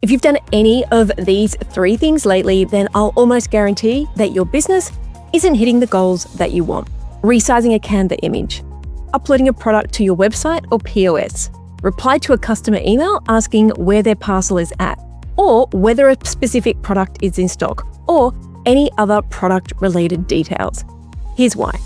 If you've done any of these 3 things lately, then I'll almost guarantee that your business isn't hitting the goals that you want. Resizing a Canva image, uploading a product to your website or POS, reply to a customer email asking where their parcel is at, or whether a specific product is in stock, or any other product-related details. Here's why.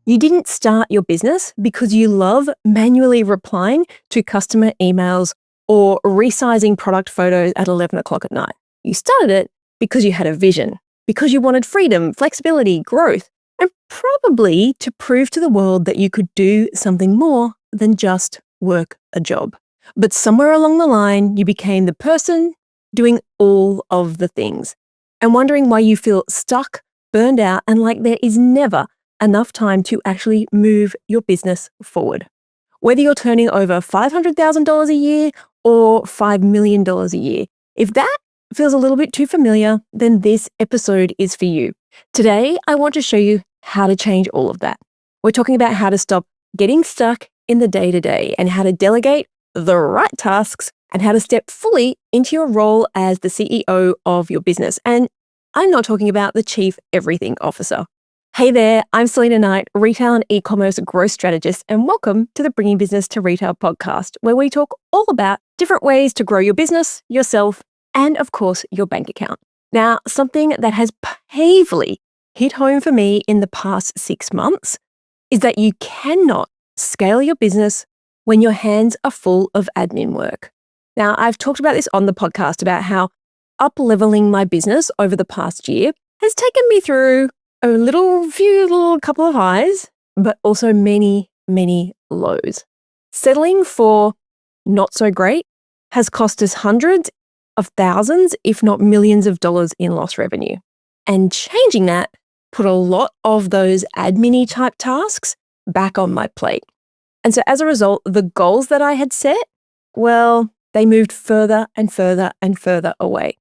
You didn't start your business because you love manually replying to customer emails or resizing product photos at 11 o'clock at night. You started it because you had a vision, because you wanted freedom, flexibility, growth, and probably to prove to the world that you could do something more than just work a job. But somewhere along the line, you became the person doing all of the things and wondering why you feel stuck, burned out, and like there is never enough time to actually move your business forward. Whether you're turning over $500,000 a year or $5 million a year, if that feels a little bit too familiar, then this episode is for you. Today, I want to show you how to change all of that. We're talking about how to stop getting stuck in the day-to-day and how to delegate the right tasks and how to step fully into your role as the CEO of your business. And I'm not talking about the Chief Everything Officer. Hey there, I'm Selena Knight, retail and e-commerce growth strategist, and welcome to the Bringing Business to Retail podcast, where we talk all about different ways to grow your business, yourself, and of course, your bank account. Now, something that has painfully hit home for me in the past 6 months is that you cannot scale your business when your hands are full of admin work. Now, I've talked about this on the podcast about how up-leveling my business over the past year has taken me through a few couple of highs, but also many, many lows. Settling for not so great has cost us hundreds of thousands, if not millions of dollars in lost revenue. And changing that put a lot of those admin-y type tasks back on my plate. And so as a result, the goals that I had set, well, they moved further and further and further away.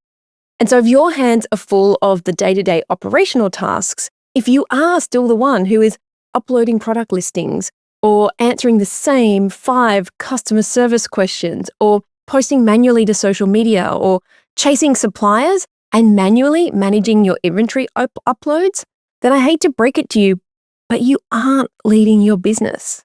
And so if your hands are full of the day-to-day operational tasks, if you are still the one who is uploading product listings or answering the same 5 customer service questions or posting manually to social media or chasing suppliers and manually managing your inventory uploads, then I hate to break it to you, but you aren't leading your business.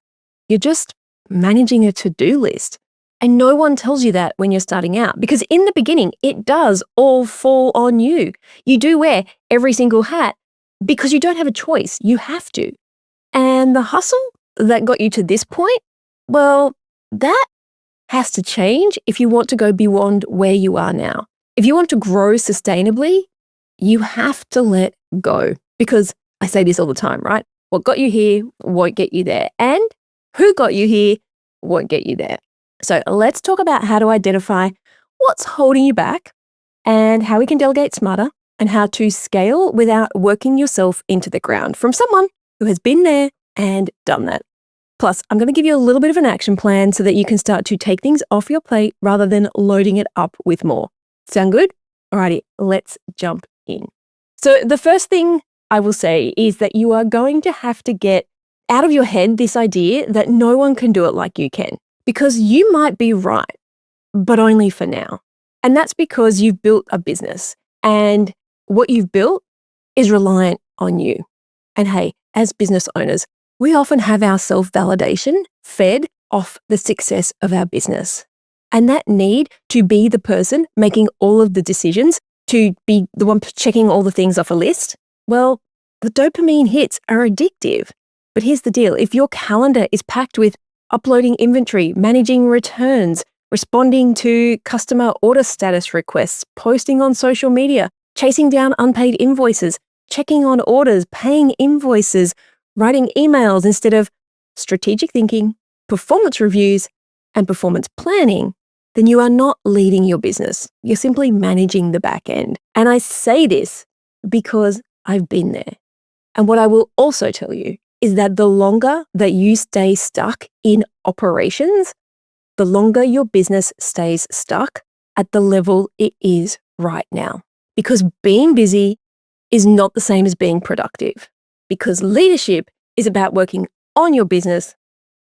You're just managing a to-do list. And no one tells you that when you're starting out, because in the beginning, it does all fall on you. You do wear every single hat because you don't have a choice. You have to. And the hustle that got you to this point, well, that has to change if you want to go beyond where you are now. If you want to grow sustainably, you have to let go. Because I say this all the time, right? What got you here won't get you there. And who got you here won't get you there. So let's talk about how to identify what's holding you back and how we can delegate smarter and how to scale without working yourself into the ground from someone who has been there and done that. Plus, I'm going to give you a little bit of an action plan so that you can start to take things off your plate rather than loading it up with more. Sound good? Alrighty, let's jump in. So the first thing I will say is that you are going to have to get out of your head this idea that no one can do it like you can. Because you might be right, but only for now. And that's because you've built a business and what you've built is reliant on you. And hey, as business owners, we often have our self-validation fed off the success of our business. And that need to be the person making all of the decisions, to be the one checking all the things off a list, well, the dopamine hits are addictive. But here's the deal. If your calendar is packed with uploading inventory, managing returns, responding to customer order status requests, posting on social media, chasing down unpaid invoices, checking on orders, paying invoices, writing emails instead of strategic thinking, performance reviews, and performance planning, then you are not leading your business. You're simply managing the back end. And I say this because I've been there. And what I will also tell you is that the longer that you stay stuck in operations, the longer your business stays stuck at the level it is right now. Because being busy is not the same as being productive. Because leadership is about working on your business,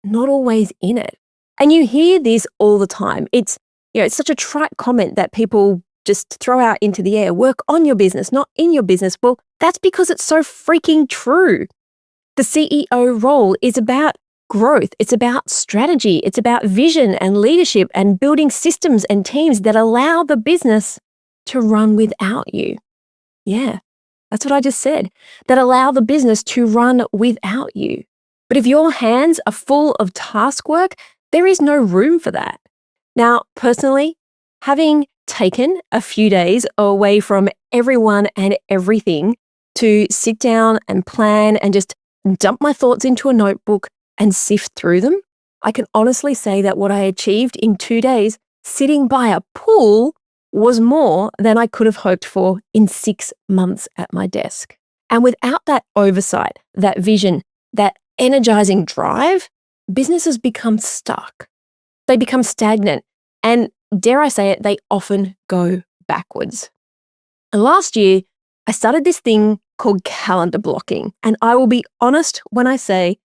not always in it. And you hear this all the time. It's It's such a trite comment that people just throw out into the air. Work on your business, not in your business. Well, that's because it's so freaking true. The CEO role is about growth. It's about strategy. It's about vision and leadership and building systems and teams that allow the business to run without you. Yeah, that's what I just said. That allow the business to run without you. But if your hands are full of task work, there is no room for that. Now, personally, having taken a few days away from everyone and everything to sit down and plan and just dump my thoughts into a notebook and sift through them, I can honestly say that what I achieved in 2 days sitting by a pool was more than I could have hoped for in 6 months at my desk. And without that oversight, that vision, that energizing drive, businesses become stuck. They become stagnant. And dare I say it, they often go backwards. And last year, I started this thing called calendar blocking. And I will be honest when I say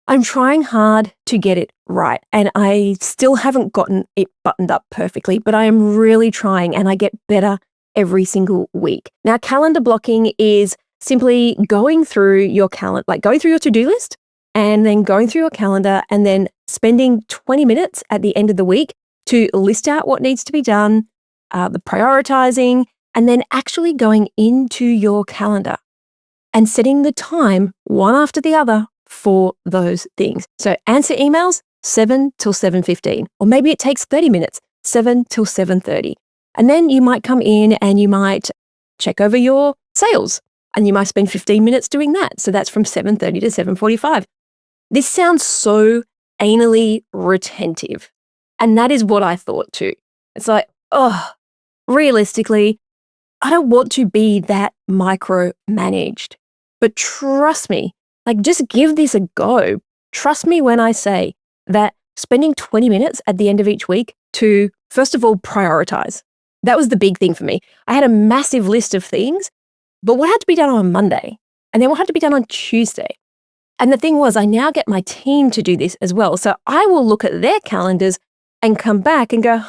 I'm trying hard to get it right. And I still haven't gotten it buttoned up perfectly, but I am really trying and I get better every single week. Now, calendar blocking is simply going through your calendar, like going through your to-do list and then going through your calendar and then spending 20 minutes at the end of the week to list out what needs to be done, the prioritizing, and then actually going into your calendar and setting the time one after the other for those things. So answer emails, 7 till 7:15, or maybe it takes 30 minutes, 7 till 7:30. And then you might come in and you might check over your sales and you might spend 15 minutes doing that. So that's from 7:30 to 7:45. This sounds so anally retentive. And that is what I thought too. It's like, realistically, I don't want to be that micromanaged. But trust me, just give this a go. Trust me when I say that spending 20 minutes at the end of each week to, first of all, prioritize. That was the big thing for me. I had a massive list of things, but what had to be done on Monday? And then what had to be done on Tuesday? And the thing was, I now get my team to do this as well. So I will look at their calendars and come back and go,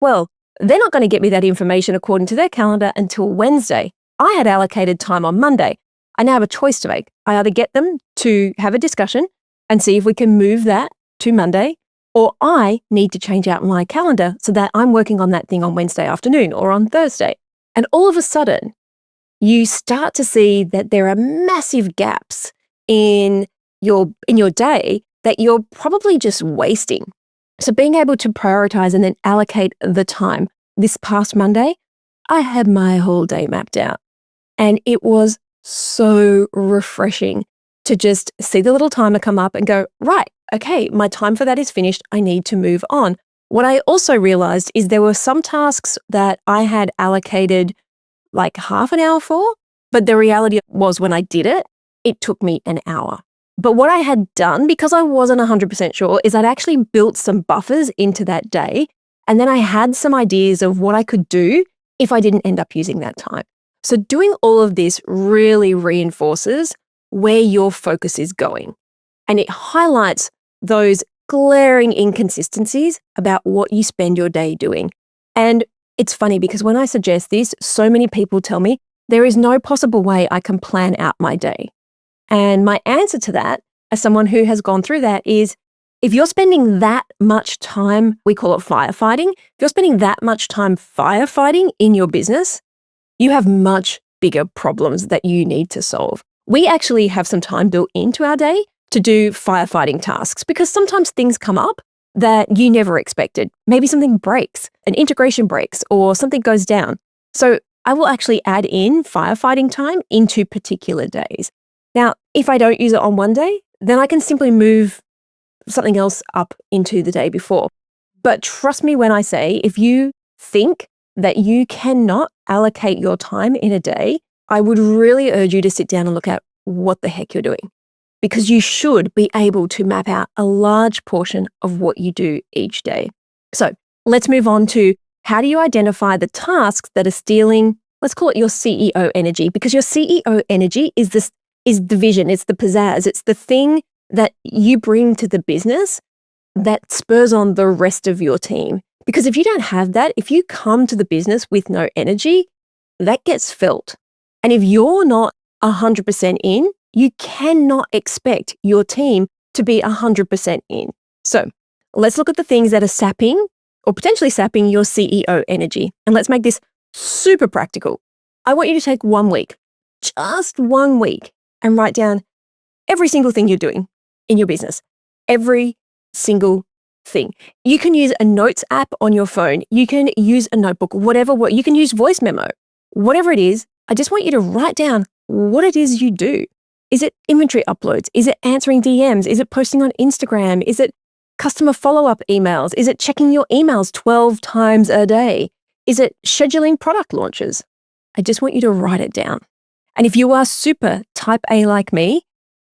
well, they're not going to get me that information according to their calendar until Wednesday. I had allocated time on Monday. I now have a choice to make. I either get them to have a discussion and see if we can move that to Monday, or I need to change out my calendar so that I'm working on that thing on Wednesday afternoon or on Thursday. And all of a sudden, you start to see that there are massive gaps in your day that you're probably just wasting. So being able to prioritize and then allocate the time. This past Monday, I had my whole day mapped out. And it was so refreshing to just see the little timer come up and go, right, okay, my time for that is finished. I need to move on. What I also realized is there were some tasks that I had allocated like half an hour for, but the reality was when I did it, it took me an hour. But what I had done, because I wasn't 100% sure, is I'd actually built some buffers into that day. And then I had some ideas of what I could do if I didn't end up using that time. So doing all of this really reinforces where your focus is going. And it highlights those glaring inconsistencies about what you spend your day doing. And it's funny because when I suggest this, so many people tell me there is no possible way I can plan out my day. And my answer to that, as someone who has gone through that, is if you're spending that much time, we call it firefighting, if you're spending that much time firefighting in your business, you have much bigger problems that you need to solve. We actually have some time built into our day to do firefighting tasks because sometimes things come up that you never expected. Maybe something breaks, an integration breaks, or something goes down. So I will actually add in firefighting time into particular days. Now, if I don't use it on one day, then I can simply move something else up into the day before. But trust me when I say, if you think that you cannot allocate your time in a day, I would really urge you to sit down and look at what the heck you're doing. Because you should be able to map out a large portion of what you do each day. So let's move on to how do you identify the tasks that are stealing, let's call it your CEO energy, because your CEO energy is the vision, it's the pizzazz, it's the thing that you bring to the business that spurs on the rest of your team. Because if you don't have that, if you come to the business with no energy, that gets felt. And if you're not 100% in, you cannot expect your team to be 100% in. So let's look at the things that are sapping or potentially sapping your CEO energy. And let's make this super practical. I want you to take 1 week, just 1 week, and write down every single thing you're doing in your business. Every single thing. You can use a notes app on your phone. You can use a notebook, whatever. You can use voice memo. Whatever it is, I just want you to write down what it is you do. Is it inventory uploads? Is it answering DMs? Is it posting on Instagram? Is it customer follow-up emails? Is it checking your emails 12 times a day? Is it scheduling product launches? I just want you to write it down. And if you are super type A like me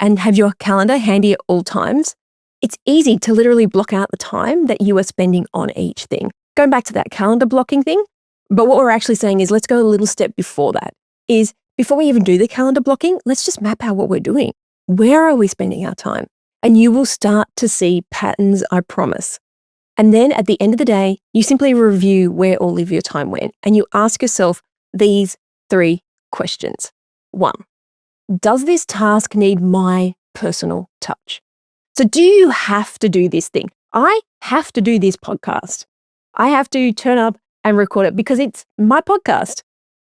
and have your calendar handy at all times, it's easy to literally block out the time that you are spending on each thing. Going back to that calendar blocking thing, but what we're actually saying is let's go a little step before that, is before we even do the calendar blocking, let's just map out what we're doing. Where are we spending our time? And you will start to see patterns, I promise. And then at the end of the day, you simply review where all of your time went and you ask yourself these 3 questions. 1, does this task need my personal touch? So do you have to do this thing? I have to do this podcast. I have to turn up and record it because it's my podcast.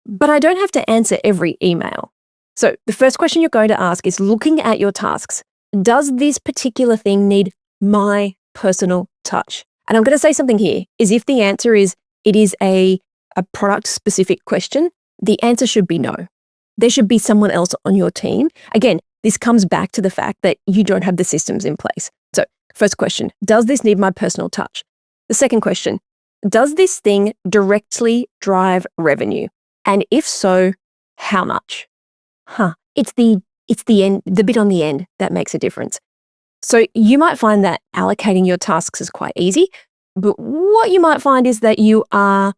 But I don't have to answer every email. So the first question you're going to ask is, looking at your tasks, does this particular thing need my personal touch? And I'm going to say something here, is if the answer is it is a product specific question, the answer should be no. There should be someone else on your team. Again, this comes back to the fact that you don't have the systems in place. So first question, does this need my personal touch? The second question, does this thing directly drive revenue? And if so, how much? It's the end, the bit on the end that makes a difference. So you might find that allocating your tasks is quite easy, but what you might find is that you are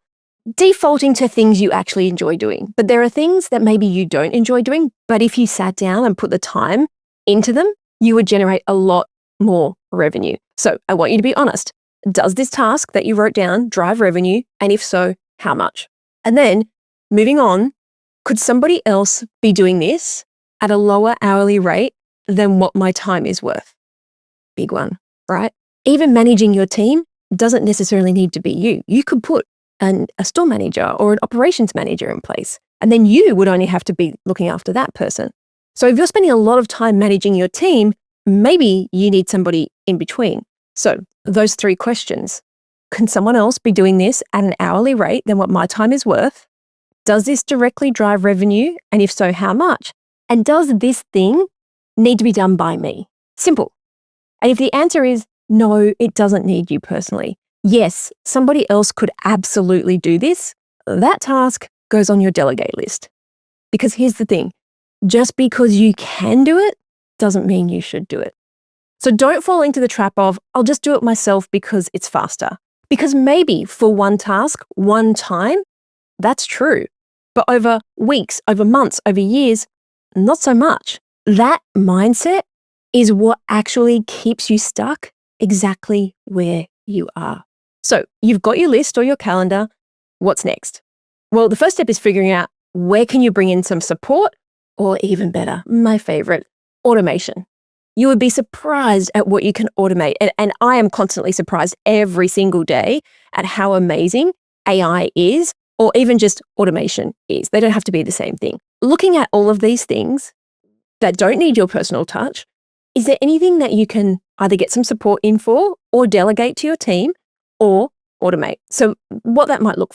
defaulting to things you actually enjoy doing. But there are things that maybe you don't enjoy doing, but if you sat down and put the time into them, you would generate a lot more revenue. So I want you to be honest. Does this task that you wrote down drive revenue? And if so, how much? And then moving on, could somebody else be doing this at a lower hourly rate than what my time is worth? Big one, right? Even managing your team doesn't necessarily need to be you. You could put a store manager or an operations manager in place, and then you would only have to be looking after that person. So if you're spending a lot of time managing your team, maybe you need somebody in between. So those 3 questions, can someone else be doing this at an hourly rate than what my time is worth? Does this directly drive revenue? And if so, how much? And does this thing need to be done by me? Simple. And if the answer is no, it doesn't need you personally. Yes, somebody else could absolutely do this. That task goes on your delegate list. Because here's the thing, just because you can do it doesn't mean you should do it. So don't fall into the trap of, I'll just do it myself because it's faster. Because maybe for one task, one time, that's true. But over weeks, over months, over years, not so much. That mindset is what actually keeps you stuck exactly where you are. So you've got your list or your calendar. What's next? Well, the first step is figuring out where can you bring in some support, or even better, my favorite, automation. You would be surprised at what you can automate. And I am constantly surprised every single day at how amazing AI is, or even just automation is. They don't have to be the same thing. Looking at all of these things that don't need your personal touch, is there anything that you can either get some support in for or delegate to your team or automate? So what that might look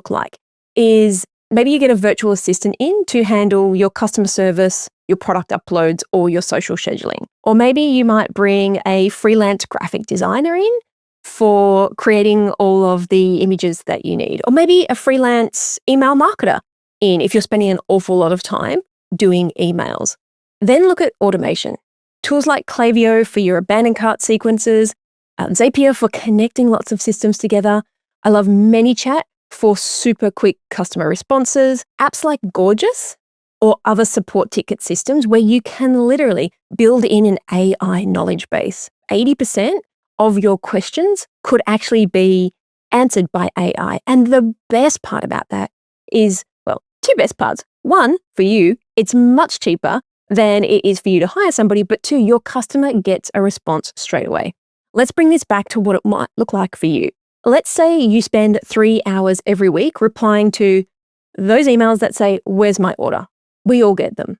like is maybe you get a virtual assistant in to handle your customer service, your product uploads, or your social scheduling. Or maybe you might bring a freelance graphic designer in for creating all of the images that you need. Or maybe a freelance email marketer in if you're spending an awful lot of time doing emails. Then look at automation. Tools like Klaviyo for your abandoned cart sequences, Zapier for connecting lots of systems together. I love ManyChat for super quick customer responses, apps like Gorgeous or other support ticket systems where you can literally build in an AI knowledge base. 80% of your questions could actually be answered by AI. And the best part about that is, well, two best parts. One, for you, it's much cheaper than it is for you to hire somebody, but two, your customer gets a response straight away. Let's bring this back to what it might look like for you. Let's say you spend 3 hours every week replying to those emails that say, "Where's my order?" We all get them.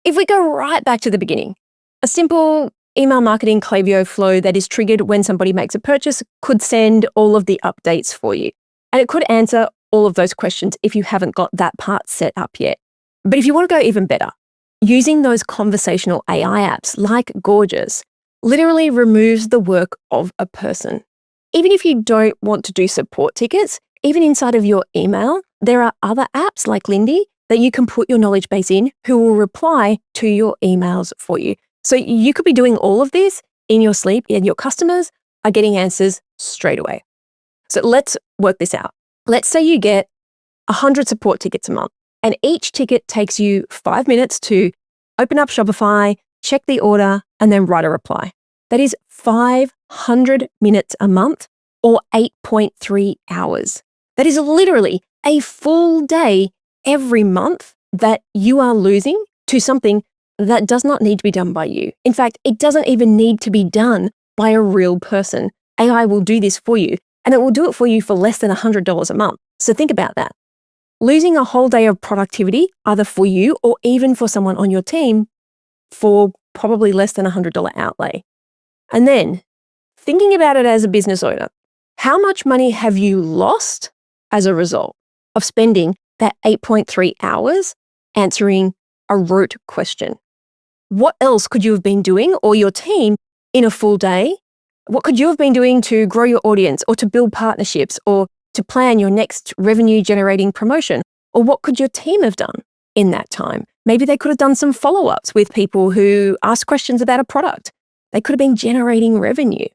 If we go right back to the beginning, a simple email marketing Klaviyo flow that is triggered when somebody makes a purchase could send all of the updates for you. And it could answer all of those questions if you haven't got that part set up yet. But if you want to go even better, using those conversational AI apps like Gorgeous literally removes the work of a person. Even if you don't want to do support tickets, even inside of your email, there are other apps like Lindy that you can put your knowledge base in who will reply to your emails for you. So you could be doing all of this in your sleep and your customers are getting answers straight away. So let's work this out. Let's say you get 100 support tickets a month and each ticket takes you 5 minutes to open up Shopify, check the order, and then write a reply. That is 500 minutes a month or 8.3 hours. That is literally a full day every month that you are losing to something that does not need to be done by you. In fact, it doesn't even need to be done by a real person. AI will do this for you, and it will do it for you for less than $100 a month. So think about that. Losing a whole day of productivity, either for you or even for someone on your team, for probably less than $100 outlay. And then thinking about it as a business owner, how much money have you lost as a result of spending that 8.3 hours answering a rote question? What else could you have been doing, or your team, in a full day? What could you have been doing to grow your audience or to build partnerships or to plan your next revenue generating promotion? Or what could your team have done in that time? Maybe they could have done some follow-ups with people who ask questions about a product. They could have been generating revenue.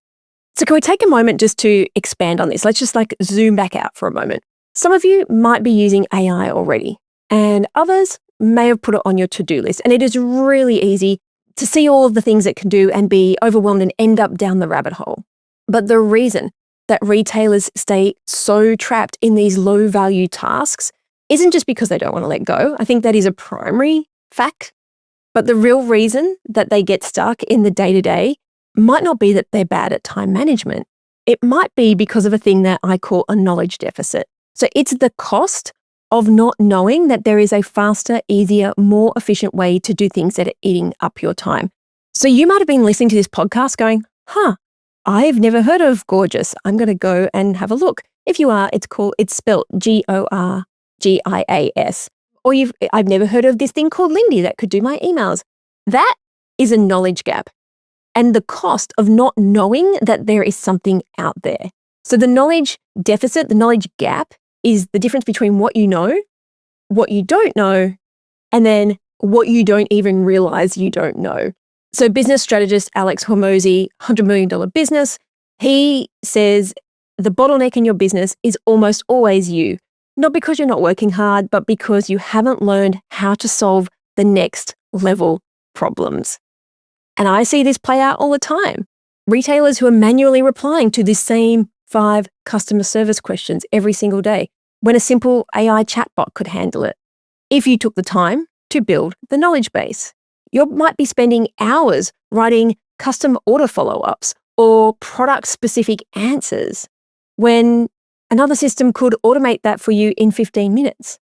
So can we take a moment just to expand on this? Let's just zoom back out for a moment. Some of you might be using AI already, and others may have put it on your to-do list. And it is really easy to see all of the things it can do and be overwhelmed and end up down the rabbit hole. But the reason that retailers stay so trapped in these low-value tasks isn't just because they don't want to let go. I think that is a primary fact. But the real reason that they get stuck in the day-to-day might not be that they're bad at time management. It might be because of a thing that I call a knowledge deficit. So it's the cost of not knowing that there is a faster, easier, more efficient way to do things that are eating up your time. So you might have been listening to this podcast going, I've never heard of Gorgeous. I'm going to go and have a look. If you are, it's spelled Gorgias. Or I've never heard of this thing called Lindy that could do my emails. That is a knowledge gap and the cost of not knowing that there is something out there. So the knowledge deficit, the knowledge gap, is the difference between what you know, what you don't know, and then what you don't even realize you don't know. So business strategist Alex Hormozi, $100 million business, he says the bottleneck in your business is almost always you. Not because you're not working hard, but because you haven't learned how to solve the next level problems. And I see this play out all the time. Retailers who are manually replying to the same 5 customer service questions every single day, when a simple AI chatbot could handle it. If you took the time to build the knowledge base, you might be spending hours writing custom order follow-ups or product-specific answers when another system could automate that for you in 15 minutes.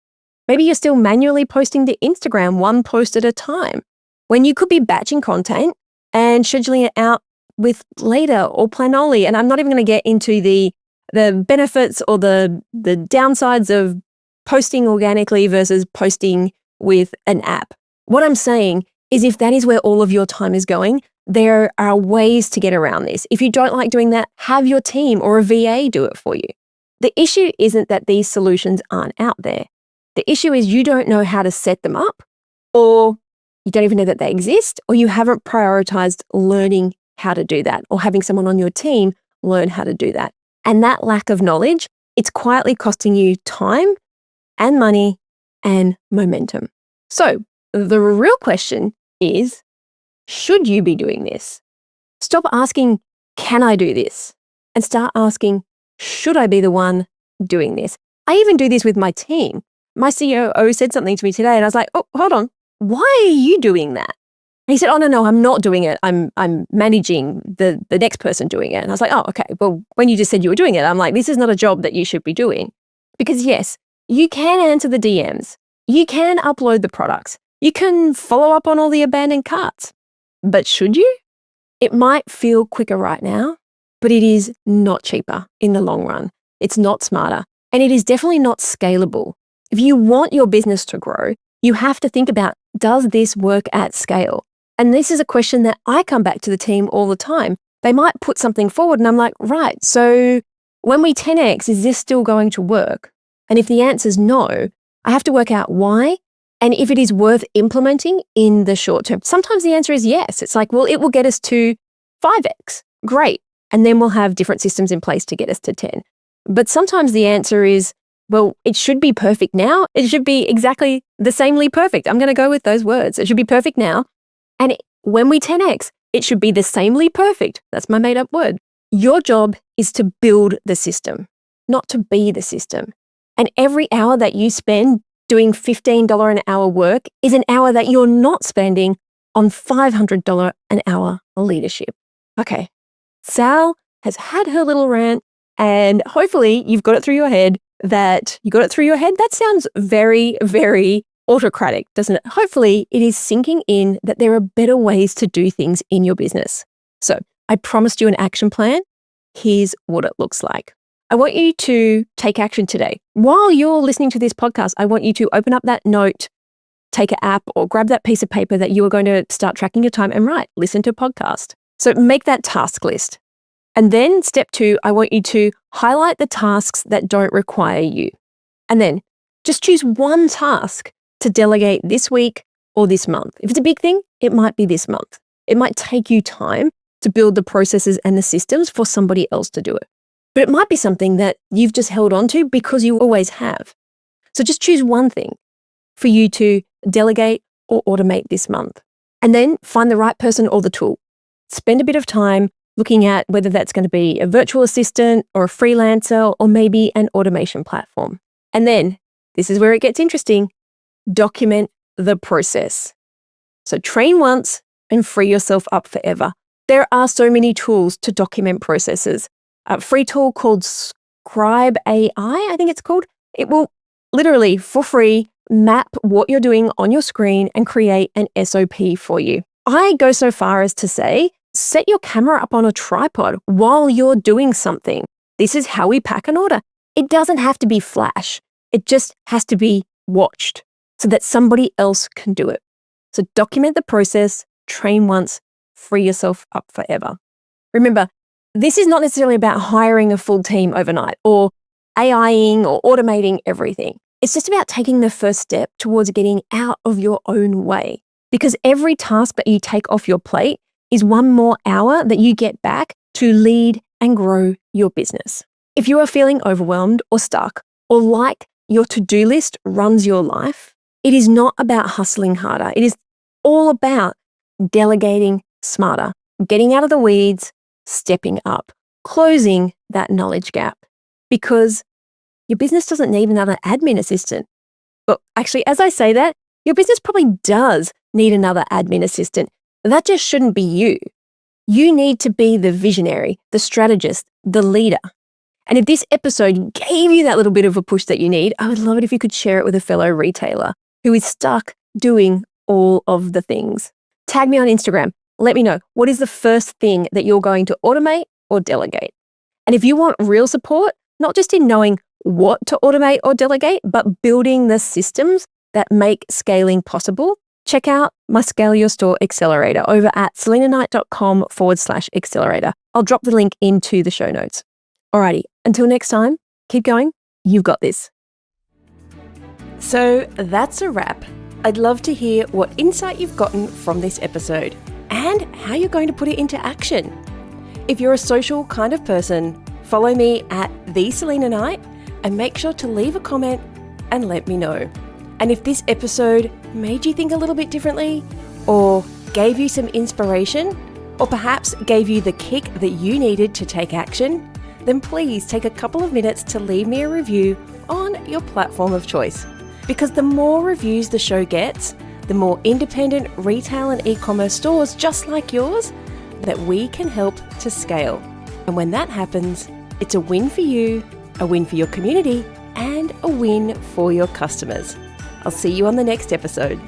Maybe you're still manually posting to Instagram one post at a time when you could be batching content and scheduling it out with Later or Planoly. And I'm not even going to get into the benefits or the downsides of posting organically versus posting with an app. What I'm saying is if that is where all of your time is going, there are ways to get around this. If you don't like doing that, have your team or a VA do it for you. The issue isn't that these solutions aren't out there. The issue is you don't know how to set them up, or you don't even know that they exist, or you haven't prioritized learning how to do that or having someone on your team learn how to do that. And that lack of knowledge, it's quietly costing you time and money and momentum. So the real question is, should you be doing this? Stop asking can I do this? And start asking, should I be the one doing this? I even do this with my team. My COO said something to me today and I was like, oh, hold on. Why are you doing that? And he said, oh, no, I'm not doing it. I'm managing the next person doing it. And I was like, oh, okay. Well, when you just said you were doing it, I'm like, this is not a job that you should be doing. Because yes, you can answer the DMs. You can upload the products. You can follow up on all the abandoned carts. But should you? It might feel quicker right now, but it is not cheaper in the long run. It's not smarter. And it is definitely not scalable. If you want your business to grow, you have to think about, does this work at scale? And this is a question that I come back to the team all the time. They might put something forward and I'm like, right, so when we 10x, is this still going to work? And if the answer is no, I have to work out why and if it is worth implementing in the short term. Sometimes the answer is yes. It's like, well, it will get us to 5x. Great. And then we'll have different systems in place to get us to 10. But sometimes the answer is, well, it should be perfect now. It should be exactly the samely perfect. I'm going to go with those words. It should be perfect now. And when we 10x, it should be the samely perfect. That's my made up word. Your job is to build the system, not to be the system. And every hour that you spend doing $15 an hour work is an hour that you're not spending on $500 an hour leadership. Okay, Sal has had her little rant and hopefully you've got it through your head that That sounds very, very autocratic, doesn't it? Hopefully it is sinking in that there are better ways to do things in your business. So I promised you an action plan. Here's what it looks like. I want you to take action today. While you're listening to this podcast, I want you to open up that note, take an app or grab that piece of paper that you are going to start tracking your time and write, listen to a podcast. So make that task list. And then step 2, I want you to highlight the tasks that don't require you. And then just choose one task to delegate this week or this month. If it's a big thing, it might be this month. It might take you time to build the processes and the systems for somebody else to do it. But it might be something that you've just held on to because you always have. So just choose one thing for you to delegate or automate this month. And then find the right person or the tool. Spend a bit of time looking at whether that's going to be a virtual assistant or a freelancer or maybe an automation platform. And then, this is where it gets interesting, document the process. So train once and free yourself up forever. There are so many tools to document processes. A free tool called Scribe AI, I think it's called. It will literally, for free, map what you're doing on your screen and create an SOP for you. I go so far as to say, set your camera up on a tripod while you're doing something. This is how we pack an order. It doesn't have to be flash. It just has to be watched so that somebody else can do it. So document the process, train once, free yourself up forever. Remember, this is not necessarily about hiring a full team overnight or AIing or automating everything. It's just about taking the first step towards getting out of your own way. Because every task that you take off your plate is one more hour that you get back to lead and grow your business. If you are feeling overwhelmed or stuck or like your to-do list runs your life, it is not about hustling harder. It is all about delegating smarter, getting out of the weeds, stepping up, closing that knowledge gap. Because your business doesn't need another admin assistant. But actually, as I say that, your business probably does need another admin assistant. That just shouldn't be you. You need to be the visionary, the strategist, the leader. And if this episode gave you that little bit of a push that you need, I would love it if you could share it with a fellow retailer who is stuck doing all of the things. Tag me on Instagram. Let me know, what is the first thing that you're going to automate or delegate? And if you want real support, not just in knowing what to automate or delegate, but building the systems that make scaling possible, check out my Scale Your Store Accelerator over at selinaknight.com/accelerator. I'll drop the link into the show notes. Alrighty, until next time, keep going. You've got this. So that's a wrap. I'd love to hear what insight you've gotten from this episode and how you're going to put it into action. If you're a social kind of person, follow me at @TheSelinaKnight and make sure to leave a comment and let me know. And if this episode made you think a little bit differently or gave you some inspiration or perhaps gave you the kick that you needed to take action, then please take a couple of minutes to leave me a review on your platform of choice. Because the more reviews the show gets, the more independent retail and e-commerce stores just like yours that we can help to scale. And when that happens, it's a win for you, a win for your community, and a win for your customers. I'll see you on the next episode.